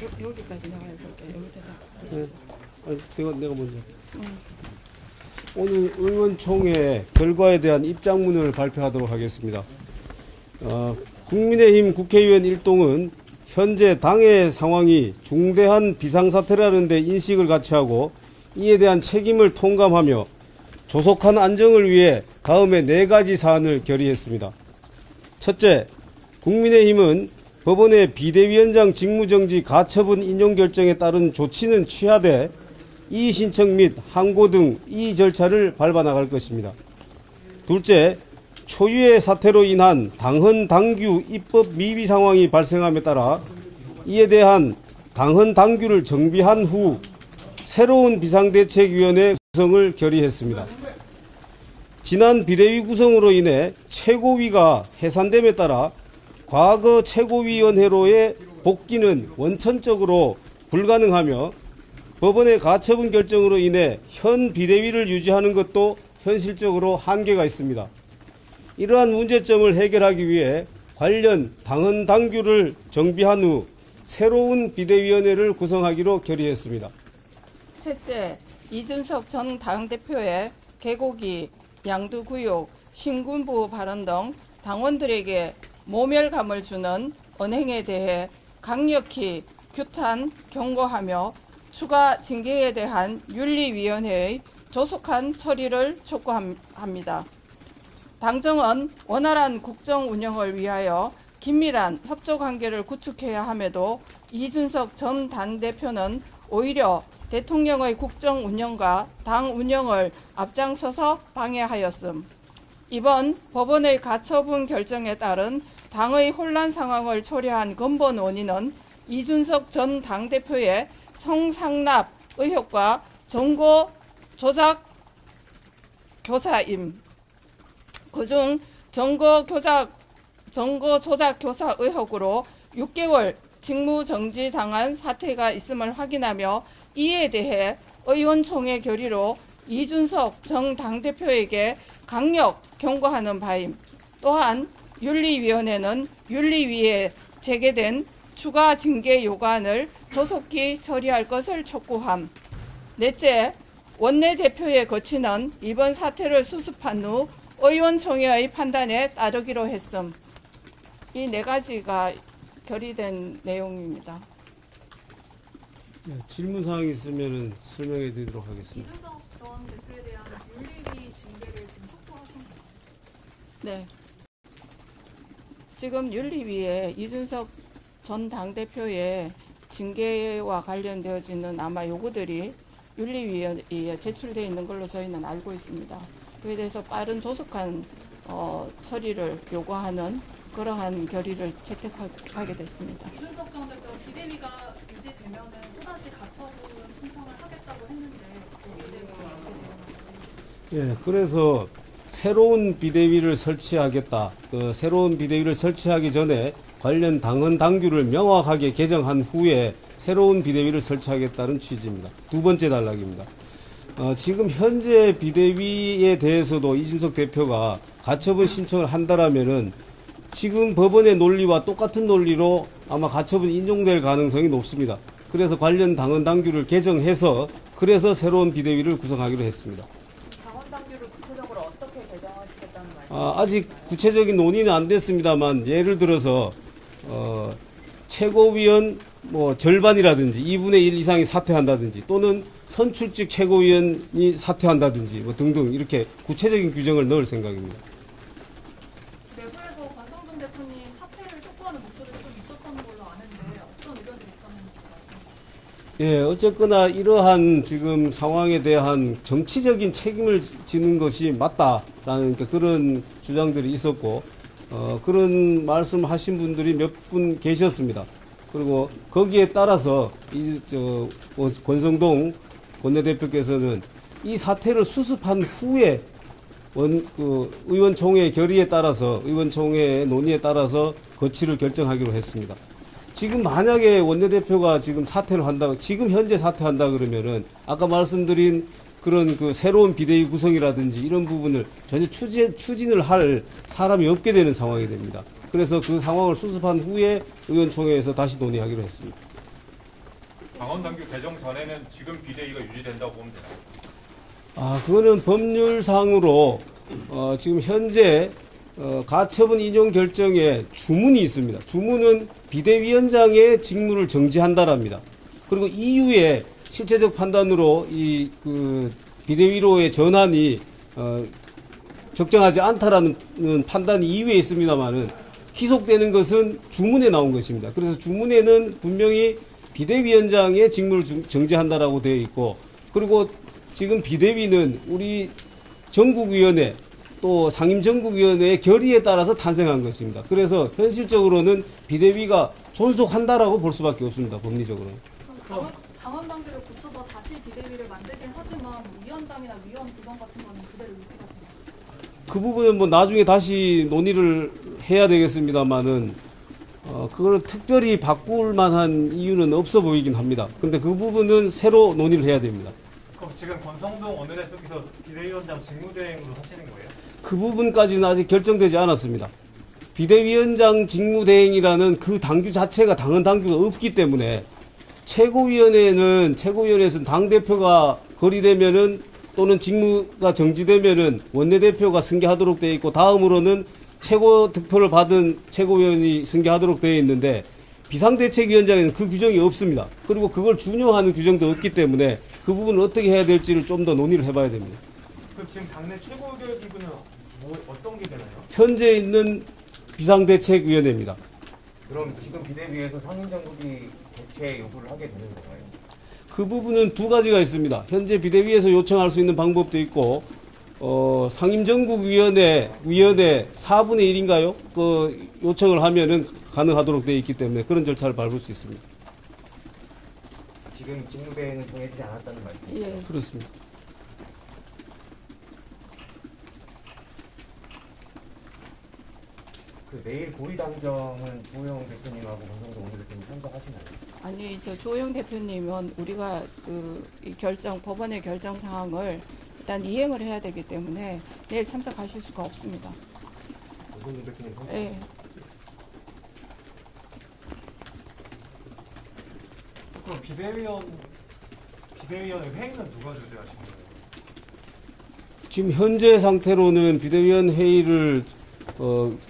여기까지 내가 해볼게. 여기다 잡고. 네. 아니, 내가 먼저. 오늘 의원총회 결과에 대한 입장문을 발표하도록 하겠습니다. 국민의힘 국회의원 일동은 현재 당의 상황이 중대한 비상사태라는 데 인식을 같이 하고 이에 대한 책임을 통감하며 조속한 안정을 위해 다음에 4가지 사안을 결의했습니다. 첫째, 국민의힘은 법원의 비대위원장 직무정지 가처분 인용 결정에 따른 조치는 취하되 이의 신청 및 항고 등 이의 절차를 밟아 나갈 것입니다. 둘째, 초유의 사태로 인한 당헌 당규 입법 미비 상황이 발생함에 따라 이에 대한 당헌 당규를 정비한 후 새로운 비상대책위원회 구성을 결의했습니다. 지난 비대위 구성으로 인해 최고위가 해산됨에 따라 과거 최고위원회로의 복귀는 원천적으로 불가능하며 법원의 가처분 결정으로 인해 현 비대위를 유지하는 것도 현실적으로 한계가 있습니다. 이러한 문제점을 해결하기 위해 관련 당헌 당규를 정비한 후 새로운 비대위원회를 구성하기로 결의했습니다. 셋째, 이준석 전 당대표의 개고기, 양두구역, 신군부 발언 등 당원들에게 모멸감을 주는 언행에 대해 강력히 규탄, 경고하며 추가 징계에 대한 윤리위원회의 조속한 처리를 촉구합니다. 당정은 원활한 국정 운영을 위하여 긴밀한 협조관계를 구축해야 함에도 이준석 전 당대표는 오히려 대통령의 국정 운영과 당 운영을 앞장서서 방해하였음. 이번 법원의 가처분 결정에 따른 당의 혼란 상황을 초래한 근본 원인은 이준석 전 당대표의 성상납 의혹과 정보 조작 교사임. 그중 정보 조작 교사 의혹으로 6개월 직무정지 당한 사태가 있음을 확인하며 이에 대해 의원총회 결의로 이준석 전 당대표에게 강력 경고하는 바임. 또한 윤리위원회는 윤리위에 제기된 추가 징계 요구안을 조속히 처리할 것을 촉구함. 넷째, 원내대표의 거취는 이번 사태를 수습한 후 의원총회의 판단에 따르기로 했음. 이 4가지가 결의된 내용입니다. 네, 질문사항이 있으면 설명해 드리도록 하겠습니다. 이준석 전 대표에 대한 윤리위 징계를 지금 촉구하신 건가요? 네. 지금 윤리위에 이준석 전 당대표의 징계와 관련되어지는 아마 요구들이 윤리위에 제출되어 있는 걸로 저희는 알고 있습니다. 그에 대해서 빠른 조속한 처리를 요구하는 그러한 결의를 채택하게 됐습니다. 이준석 전 대표 비대위가 유지되면 또다시 가처분 신청을 하겠다고 했는데 거기에 대해서 어떻게 되나요? 예, 그래서 새로운 비대위를 설치하겠다. 그 새로운 비대위를 설치하기 전에 관련 당헌 당규를 명확하게 개정한 후에 새로운 비대위를 설치하겠다는 취지입니다. 2번째 단락입니다. 지금 현재 비대위에 대해서도 이준석 대표가 가처분 신청을 한다라면은 지금 법원의 논리와 똑같은 논리로 아마 가처분 인용될 가능성이 높습니다. 그래서 관련 당헌 당규를 개정해서 그래서 새로운 비대위를 구성하기로 했습니다. 당원 당규를 구체적으로 어떻게 개정하시겠다는 말씀? 아직 구체적인 논의는 안 됐습니다만 예를 들어서 최고위원 절반이라든지 2분의 1 이상이 사퇴한다든지 또는 선출직 최고위원이 사퇴한다든지 등등 이렇게 구체적인 규정을 넣을 생각입니다. 내부에서 권성동 대표님 사퇴를 촉구하는 목소리가 좀 있었던 걸로 아는데 어떤 의견들이 있었는지 말씀. 예, 어쨌거나 이러한 지금 상황에 대한 정치적인 책임을 지는 것이 맞다라는 그런 주장들이 있었고 그런 말씀하신 분들이 몇 분 계셨습니다. 그리고 거기에 따라서 권성동 원내대표께서는 이 사태를 수습한 후에 의원총회 결의에 따라서 의원총회의 논의에 따라서 거취를 결정하기로 했습니다. 지금 만약에 원내대표가 지금 사퇴를 한다, 지금 현재 사퇴한다 그러면은 아까 말씀드린 그런 새로운 비대위 구성이라든지 이런 부분을 전혀 추진을 할 사람이 없게 되는 상황이 됩니다. 그래서 그 상황을 수습한 후에 의원총회에서 다시 논의하기로 했습니다. 당원당규 개정 전에는 지금 비대위가 유지된다고 보면 되나요? 그거는 법률상으로 지금 현재 가처분 인용 결정에 주문이 있습니다. 주문은 비대위원장의 직무를 정지한다랍니다. 그리고 이후에 실체적 판단으로 그 비대위로의 전환이 적정하지 않다라는 판단이 이후에 있습니다만은 기속되는 것은 주문에 나온 것입니다. 그래서 주문에는 분명히 비대위원장의 직무를 정지한다라고 되어 있고, 그리고 지금 비대위는 우리 전국위원회 또 상임전국위원회의 결의에 따라서 탄생한 것입니다. 그래서 현실적으로는 비대위가 존속한다라고 볼 수밖에 없습니다. 법리적으로는. 당원 당규를 고쳐서 다시 비대위를 만들긴 하지만 위원장이나 위원 구성 같은 거는 그대로 유지가 돼요. 그 부분은 뭐 나중에 다시 논의를 해야 되겠습니다만은 그걸 특별히 바꿀 만한 이유는 없어 보이긴 합니다. 근데 그 부분은 새로 논의를 해야 됩니다. 그럼 지금 권성동 원내대표께서 비대위원장 직무대행으로 하시는 거예요? 그 부분까지는 아직 결정되지 않았습니다. 비대위원장 직무대행이라는 그 당규 자체가 당헌 당규가 없기 때문에 최고위원회에서는 당대표가 거리되면은 또는 직무가 정지되면은 원내대표가 승계하도록 되어 있고, 다음으로는 최고 득표를 받은 최고위원이 승계하도록 되어 있는데, 비상대책위원장에는 그 규정이 없습니다. 그리고 그걸 준용하는 규정도 없기 때문에 그 부분을 어떻게 해야 될지를 좀 더 논의를 해봐야 됩니다. 그럼 지금 당내 최고위원 기구는 어떤 게 되나요? 현재 있는 비상대책위원회입니다. 그럼 지금 비대위에서 상임정국이 개최 요구를 하게 되는 건가요? 그 부분은 두 가지가 있습니다. 현재 비대위에서 요청할 수 있는 방법도 있고, 상임전국위원회 4분의 1인가요? 그 요청을 하면은 가능하도록 되어 있기 때문에 그런 절차를 밟을 수 있습니다. 지금 직무대행은 정해지지 않았다는 말씀이죠? 예. 그렇습니다. 그 내일 고위당정은 주호영 대표님하고 권성동 원내대표님 참석하시나요? 아니, 저 조영 대표님은 우리가 이 법원의 결정 사항을 일단 이행을 해야 되기 때문에 내일 참석하실 수가 없습니다. 권성동 대표님 참석. 예. 그럼 비대위원 회의는 누가 주재하시는 거예요? 지금 현재 상태로는 비대위원 회의를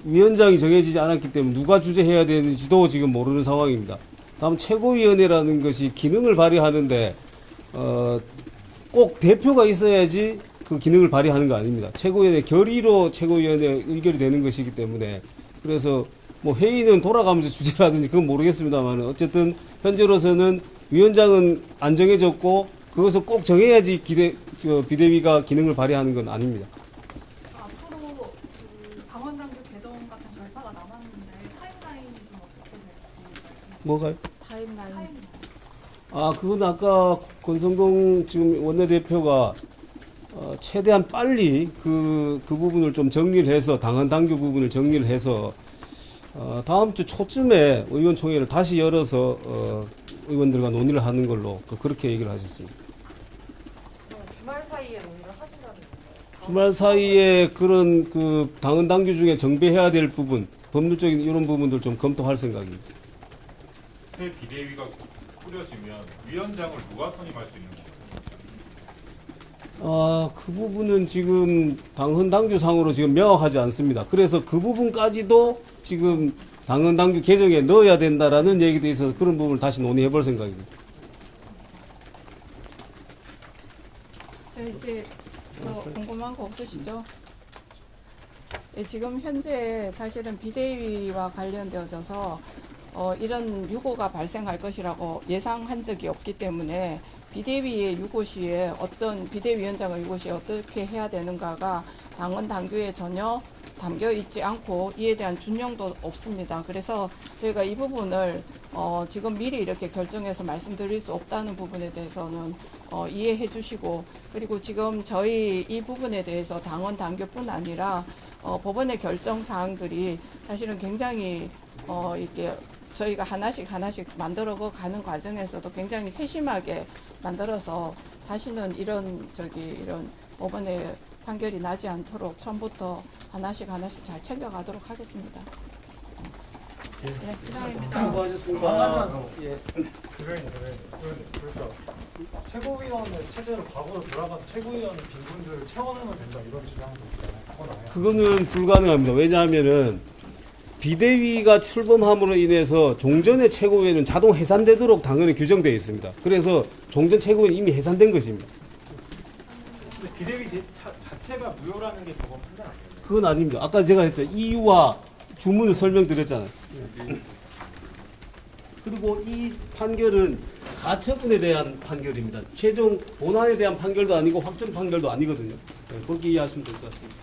위원장이 정해지지 않았기 때문에 누가 주재해야 되는지도 지금 모르는 상황입니다. 다음 최고위원회라는 것이 기능을 발휘하는데 꼭 대표가 있어야지 그 기능을 발휘하는 거 아닙니다. 최고위원회 결의로 최고위원회 의결이 되는 것이기 때문에, 그래서 뭐 회의는 돌아가면서 주재라든지 그건 모르겠습니다만 어쨌든 현재로서는 위원장은 안 정해졌고 그것을 꼭 정해야지 비대위가 기능을 발휘하는 건 아닙니다. 앞으로 그 당원 당규 개정 같은 절차가 남았는데 타임라인이 좀 어떻게 될지 말씀해 뭐가요? 타임라인. 주세요. 그건 아까 권성동 지금 원내대표가 최대한 빨리 그 부분을 좀 정리를 해서, 당헌 당규 부분을 정리를 해서 다음 주 초쯤에 의원총회를 다시 열어서 의원들과 논의를 하는 걸로 그렇게 얘기를 하셨습니다. 주말 사이에 논의를 하신다는 건가요? 주말 사이에 그런 그 당헌 당규 중에 정비해야 될 부분, 법률적인 이런 부분들 좀 검토할 생각입니다. 새 비대위가 꾸려지면 위원장을 누가 선임할 수 있는 건가요? 그 부분은 지금 당헌 당규상으로 지금 명확하지 않습니다. 그래서 그 부분까지도 지금 당헌 당규 개정에 넣어야 된다라는 얘기도 있어서 그런 부분을 다시 논의해 볼 생각입니다. 네, 이제 궁금한 거 없으시죠? 네, 지금 현재 사실은 비대위와 관련되어져서 이런 유고가 발생할 것이라고 예상한 적이 없기 때문에 비대위의 유고 시에 어떤 비대위원장의 유고 시에 어떻게 해야 되는가가 당헌 당규에 전혀 담겨 있지 않고 이에 대한 준용도 없습니다. 그래서 저희가 이 부분을 지금 미리 이렇게 결정해서 말씀드릴 수 없다는 부분에 대해서는 이해해 주시고, 그리고 지금 저희 이 부분에 대해서 당헌 당규뿐 아니라 법원의 결정 사항들이 사실은 굉장히 이렇게 저희가 하나씩 만들어 가는 과정에서도 굉장히 세심하게 만들어서 다시는 이런 법원의 판결이 나지 않도록 처음부터 하나씩 잘 챙겨가도록 하겠습니다. 네, 이상입니다. 수고하셨습니다. 예. 그러니까 최고위원의 체제로 과거로 돌아가서 최고위원 빈분들을 채워내면 된다 이런 주장도 있잖아요. 그건 아니야. 그거는 불가능합니다. 왜냐하면은 비대위가 출범함으로 인해서 종전의 최고위원은 자동 해산되도록 당연히 규정되어 있습니다. 그래서 종전 최고위원은 이미 해산된 것입니다. 근데 비대위 자체가 무효라는 게 저건 판단 아니에요? 그건 아닙니다. 아까 제가 했죠. 이유와 주문을 설명드렸잖아요. 그리고 이 판결은 가처분에 대한 판결입니다. 최종 본안에 대한 판결도 아니고 확정 판결도 아니거든요. 그렇게 이해하시면 될 것 같습니다.